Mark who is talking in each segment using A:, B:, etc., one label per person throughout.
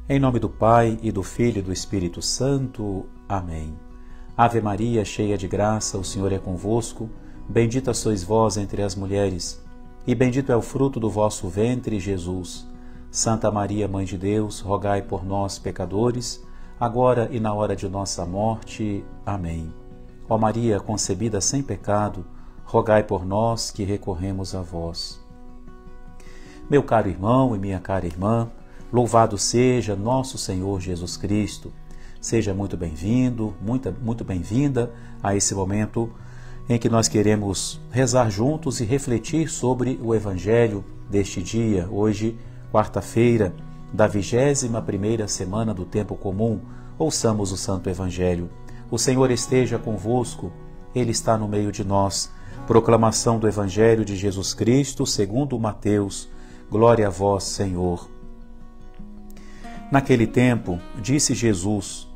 A: Em nome do Pai, e do Filho e do Espírito Santo. Amém. Ave Maria, cheia de graça, o Senhor é convosco. Bendita sois vós entre as mulheres, e bendito é o fruto do vosso ventre, Jesus. Santa Maria, Mãe de Deus, rogai por nós, pecadores, agora e na hora de nossa morte. Amém. Ó Maria, concebida sem pecado, rogai por nós que recorremos a vós. Meu caro irmão e minha cara irmã, louvado seja nosso Senhor Jesus Cristo. Seja muito bem-vindo, muito bem-vinda a esse momento em que nós queremos rezar juntos e refletir sobre o Evangelho deste dia, hoje, quarta-feira, da 21ª semana do Tempo Comum. Ouçamos o Santo Evangelho. O Senhor esteja convosco, Ele está no meio de nós. Proclamação do Evangelho de Jesus Cristo, segundo Mateus. Glória a vós, Senhor. Naquele tempo, disse Jesus: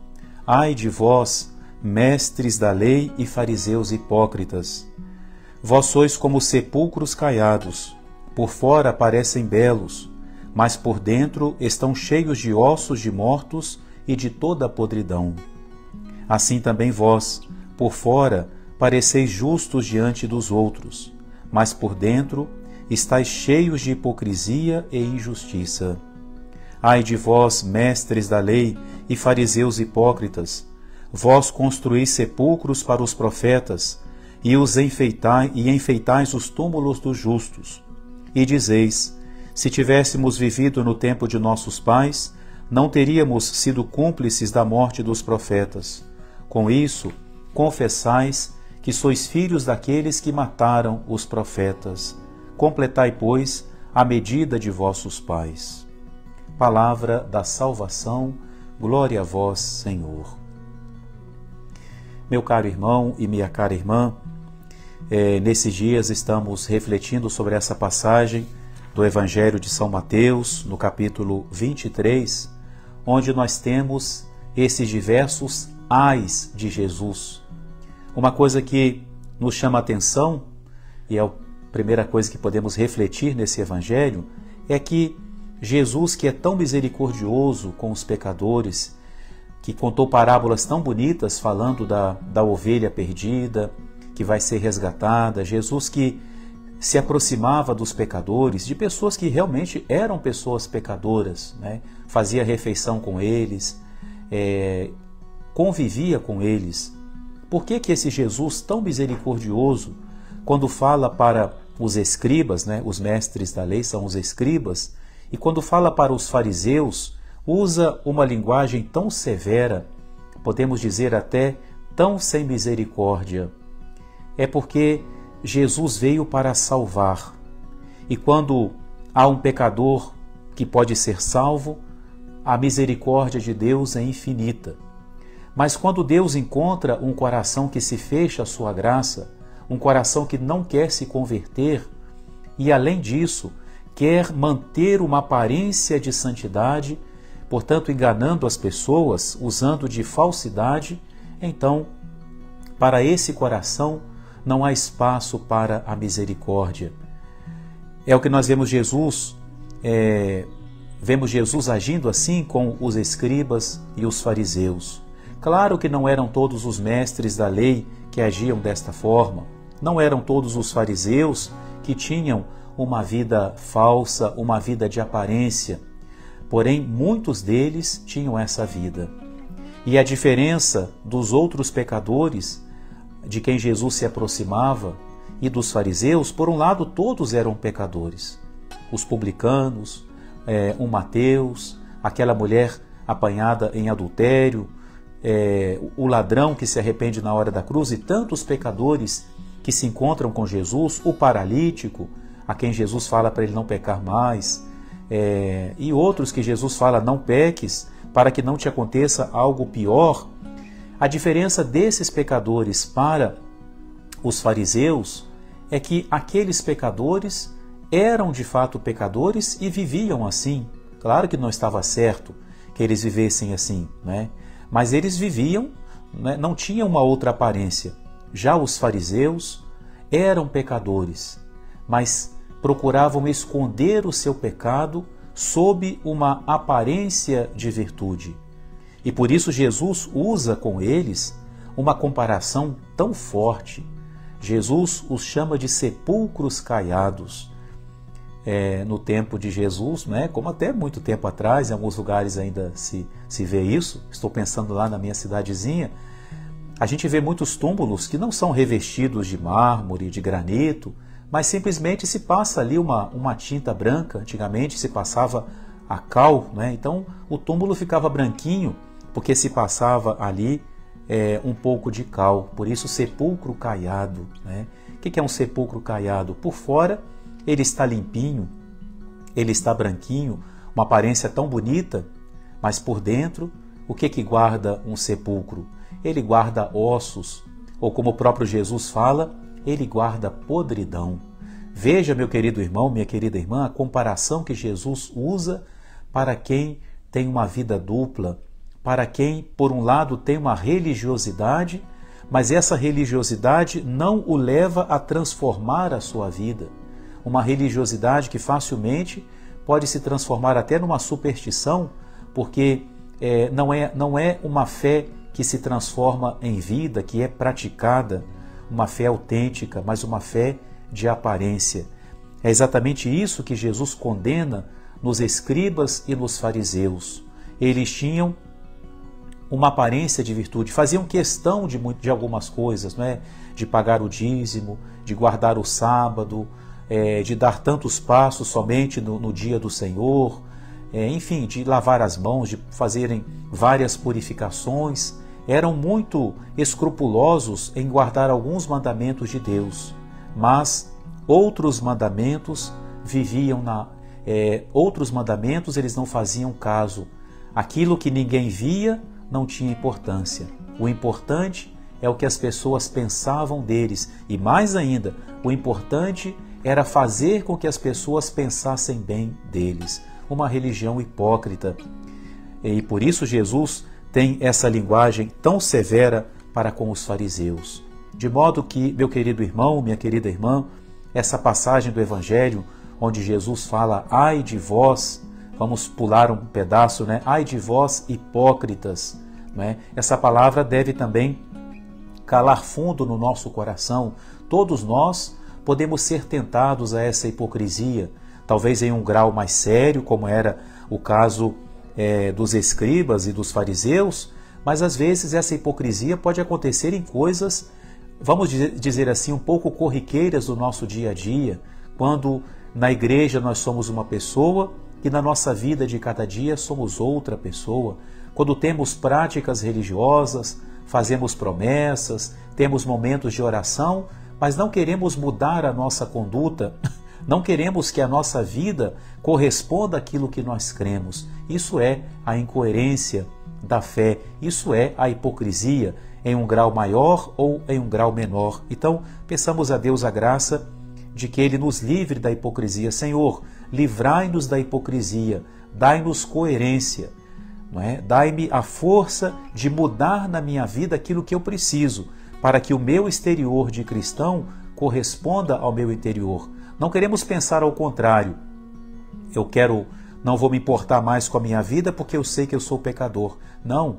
A: Ai de vós, mestres da lei e fariseus hipócritas! Vós sois como sepulcros caiados, por fora parecem belos, mas por dentro estão cheios de ossos de mortos e de toda a podridão. Assim também vós, por fora, pareceis justos diante dos outros, mas por dentro estáis cheios de hipocrisia e injustiça. Ai de vós, mestres da lei e fariseus hipócritas! Vós construís sepulcros para os profetas e enfeitais os túmulos dos justos. E dizeis: se tivéssemos vivido no tempo de nossos pais, não teríamos sido cúmplices da morte dos profetas. Com isso, confessais que sois filhos daqueles que mataram os profetas. Completai, pois, a medida de vossos pais. Palavra da salvação, glória a vós, Senhor. Meu caro irmão e minha cara irmã, nesses dias estamos refletindo sobre essa passagem do Evangelho de São Mateus, no capítulo 23, onde nós temos esses diversos ais de Jesus. Uma coisa que nos chama a atenção, e é a primeira coisa que podemos refletir nesse Evangelho, é que Jesus, que é tão misericordioso com os pecadores, que contou parábolas tão bonitas falando da ovelha perdida, que vai ser resgatada, Jesus que se aproximava dos pecadores, de pessoas que realmente eram pessoas pecadoras, né? Fazia refeição com eles, convivia com eles. Por que esse Jesus tão misericordioso, quando fala para os escribas, né? Os mestres da lei são os escribas, e quando fala para os fariseus, usa uma linguagem tão severa, podemos dizer até tão sem misericórdia? É porque Jesus veio para salvar. E quando há um pecador que pode ser salvo, a misericórdia de Deus é infinita. Mas quando Deus encontra um coração que se fecha à sua graça, um coração que não quer se converter, e além disso, quer manter uma aparência de santidade, portanto enganando as pessoas, usando de falsidade, então, para esse coração não há espaço para a misericórdia. É o que nós vemos Jesus agindo assim com os escribas e os fariseus. Claro que não eram todos os mestres da lei que agiam desta forma, não eram todos os fariseus que tinham uma vida falsa, uma vida de aparência. Porém, muitos deles tinham essa vida. E a diferença dos outros pecadores, de quem Jesus se aproximava, e dos fariseus, por um lado, todos eram pecadores. Os publicanos, o Mateus, aquela mulher apanhada em adultério, o ladrão que se arrepende na hora da cruz, e tantos pecadores que se encontram com Jesus, o paralítico, a quem Jesus fala para ele não pecar mais, e outros que Jesus fala, não peques, para que não te aconteça algo pior. A diferença desses pecadores para os fariseus é que aqueles pecadores eram de fato pecadores e viviam assim. Claro que não estava certo que eles vivessem assim, né? Mas eles viviam, né? Não tinham uma outra aparência. Já os fariseus eram pecadores, mas procuravam esconder o seu pecado sob uma aparência de virtude. E por isso Jesus usa com eles uma comparação tão forte. Jesus os chama de sepulcros caiados. No tempo de Jesus, né, como até muito tempo atrás, em alguns lugares ainda se vê isso, estou pensando lá na minha cidadezinha, a gente vê muitos túmulos que não são revestidos de mármore, de granito, mas simplesmente se passa ali uma tinta branca. Antigamente se passava a cal, né? Então o túmulo ficava branquinho porque se passava ali um pouco de cal, por isso sepulcro caiado, né? O que é um sepulcro caiado? Por fora ele está limpinho, ele está branquinho, uma aparência tão bonita, mas por dentro, o que guarda um sepulcro? Ele guarda ossos, ou como o próprio Jesus fala, ele guarda podridão. Veja, meu querido irmão, minha querida irmã, a comparação que Jesus usa para quem tem uma vida dupla, para quem, por um lado, tem uma religiosidade, mas essa religiosidade não o leva a transformar a sua vida. Uma religiosidade que facilmente pode se transformar até numa superstição, porque não é uma fé que se transforma em vida, que é praticada, uma fé autêntica, mas uma fé de aparência. É exatamente isso que Jesus condena nos escribas e nos fariseus. Eles tinham uma aparência de virtude, faziam questão de algumas coisas, não é? De pagar o dízimo, de guardar o sábado, de dar tantos passos somente no dia do Senhor, enfim, de lavar as mãos, de fazerem várias purificações. Eram muito escrupulosos em guardar alguns mandamentos de Deus, mas outros mandamentos outros mandamentos eles não faziam caso. Aquilo que ninguém via não tinha importância. O importante é o que as pessoas pensavam deles, e mais ainda, o importante era fazer com que as pessoas pensassem bem deles. Uma religião hipócrita. E por isso Jesus tem essa linguagem tão severa para com os fariseus. De modo que, meu querido irmão, minha querida irmã, essa passagem do Evangelho, onde Jesus fala, ai de vós, vamos pular um pedaço, né? Ai de vós, hipócritas. Né? Essa palavra deve também calar fundo no nosso coração. Todos nós podemos ser tentados a essa hipocrisia, talvez em um grau mais sério, como era o caso dos escribas e dos fariseus, mas às vezes essa hipocrisia pode acontecer em coisas, vamos dizer assim, um pouco corriqueiras do nosso dia a dia, quando na igreja nós somos uma pessoa e na nossa vida de cada dia somos outra pessoa, quando temos práticas religiosas, fazemos promessas, temos momentos de oração, mas não queremos mudar a nossa conduta, não queremos que a nossa vida corresponda àquilo que nós cremos. Isso é a incoerência da fé, isso é a hipocrisia, em um grau maior ou em um grau menor. Então, peçamos a Deus a graça de que Ele nos livre da hipocrisia. Senhor, livrai-nos da hipocrisia, dai-nos coerência, não é? Dai-me a força de mudar na minha vida aquilo que eu preciso, para que o meu exterior de cristão corresponda ao meu interior. Não queremos pensar ao contrário. Não vou me importar mais com a minha vida porque eu sei que eu sou pecador. Não.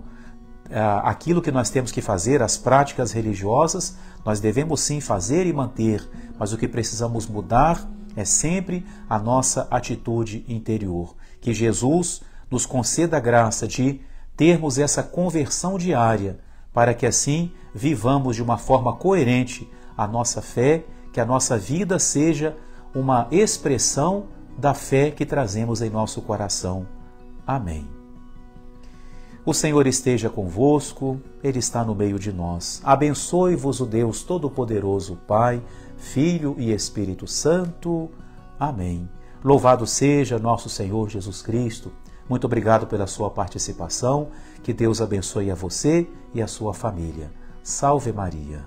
A: Aquilo que nós temos que fazer, as práticas religiosas, nós devemos sim fazer e manter, mas o que precisamos mudar é sempre a nossa atitude interior. Que Jesus nos conceda a graça de termos essa conversão diária, para que assim vivamos de uma forma coerente a nossa fé, que a nossa vida seja uma expressão da fé que trazemos em nosso coração. Amém. O Senhor esteja convosco, Ele está no meio de nós. Abençoe-vos o Deus Todo-Poderoso, Pai, Filho e Espírito Santo. Amém. Louvado seja nosso Senhor Jesus Cristo. Muito obrigado pela sua participação. Que Deus abençoe a você e a sua família. Salve Maria.